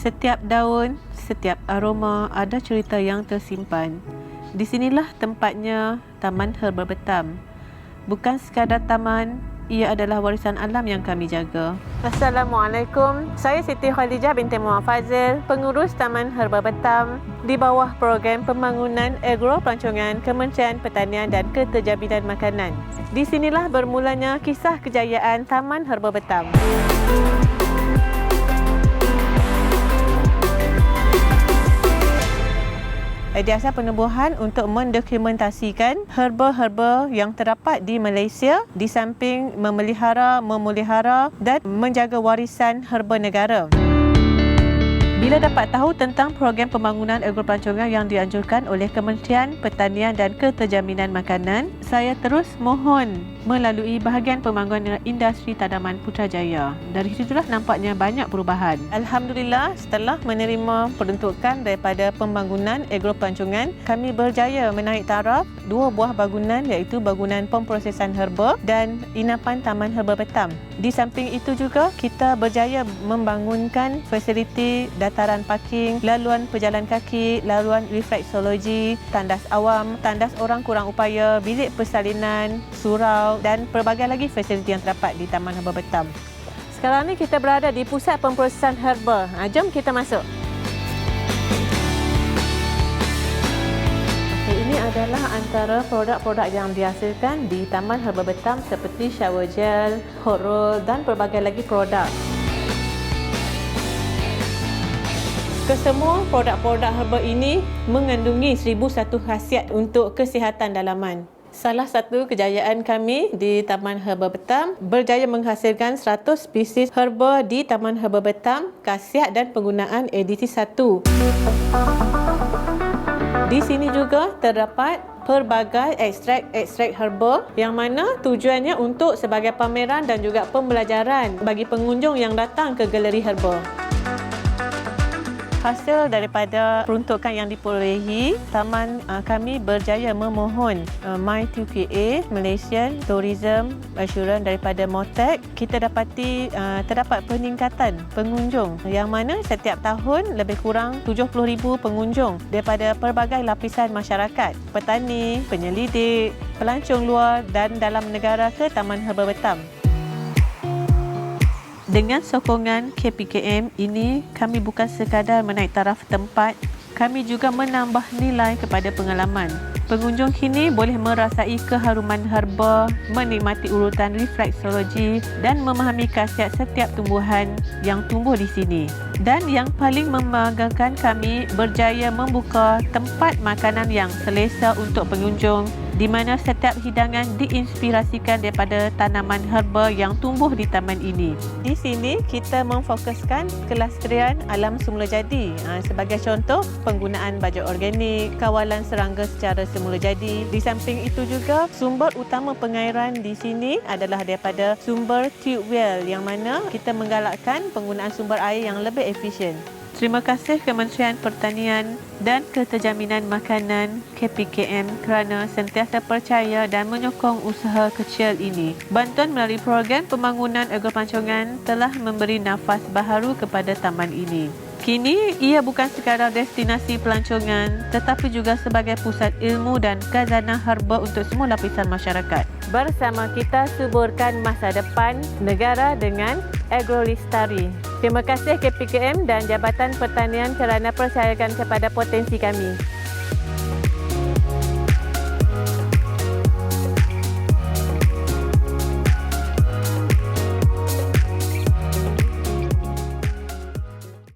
Setiap daun, setiap aroma ada cerita yang tersimpan. Di sinilah tempatnya Taman Herba Betam. Bukan sekadar taman, ia adalah warisan alam yang kami jaga. Assalamualaikum. Saya Siti Khadijah binti Muhammad Fazil, pengurus Taman Herba Betam di bawah program pembangunan agro pelancongan Kementerian Pertanian dan Keterjaminan Makanan. Di sinilah bermulanya kisah kejayaan Taman Herba Betam. Di asas penubuhan untuk mendokumentasikan herba-herba yang terdapat di Malaysia di samping memelihara, memelihara dan menjaga warisan herba negara. Bila dapat tahu tentang program pembangunan agropelancongan yang dianjurkan oleh Kementerian Pertanian dan Keterjaminan Makanan, saya terus mohon melalui bahagian pembangunan industri tanaman Putrajaya. Dari situlah nampaknya banyak perubahan. Alhamdulillah, setelah menerima peruntukan daripada pembangunan agropelancongan, kami berjaya menaik taraf 2 buah bangunan, iaitu bangunan pemprosesan herba dan inapan Taman Herba Betam. Di samping itu juga kita berjaya membangunkan fasiliti dataran parking, laluan pejalan kaki, laluan refleksologi, tandas awam, tandas orang kurang upaya, bilik persalinan, surau dan pelbagai lagi fasiliti yang terdapat di Taman Herba Betam. Sekarang ni kita berada di pusat pemprosesan herba. Jom kita masuk. Ini adalah antara produk-produk yang dihasilkan di Taman Herba Betam seperti shower gel, hot roll dan pelbagai lagi produk. Kesemua produk-produk herba ini mengandungi 1001 khasiat untuk kesihatan dalaman. Salah satu kejayaan kami di Taman Herba Betam berjaya menghasilkan 100 spesies herba di Taman Herba Betam, khasiat dan penggunaan edisi 1. Di sini juga terdapat pelbagai ekstrak herba yang mana tujuannya untuk sebagai pameran dan juga pembelajaran bagi pengunjung yang datang ke galeri herba. Hasil daripada peruntukan yang diperolehi, taman kami berjaya memohon My2KA Malaysian Tourism Assurance daripada MOTEC. Kita dapati terdapat peningkatan pengunjung yang mana setiap tahun lebih kurang 70,000 pengunjung daripada pelbagai lapisan masyarakat, petani, penyelidik, pelancong luar dan dalam negara ke Taman Herba Betam. Dengan sokongan KPKM ini, kami bukan sekadar menaik taraf tempat, kami juga menambah nilai kepada pengalaman. Pengunjung kini boleh merasai keharuman herba, menikmati urutan refleksologi dan memahami khasiat setiap tumbuhan yang tumbuh di sini. Dan yang paling membanggakan, kami berjaya membuka tempat makanan yang selesa untuk pengunjung di mana setiap hidangan diinspirasikan daripada tanaman herba yang tumbuh di taman ini. Di sini kita memfokuskan kelestarian alam semula jadi. Sebagai contoh, penggunaan baja organik, kawalan serangga secara semula jadi. Di samping itu juga, sumber utama pengairan di sini adalah daripada sumber tube well yang mana kita menggalakkan penggunaan sumber air yang lebih efisien. Terima kasih Kementerian Pertanian dan Keterjaminan Makanan KPKM kerana sentiasa percaya dan menyokong usaha kecil ini. Bantuan melalui program pembangunan agropelancongan telah memberi nafas baharu kepada taman ini. Kini, ia bukan sekadar destinasi pelancongan tetapi juga sebagai pusat ilmu dan khazanah herba untuk semua lapisan masyarakat. Bersama kita suburkan masa depan negara dengan agrolestari. Terima kasih KPKM dan Jabatan Pertanian kerana percayakan kepada potensi kami.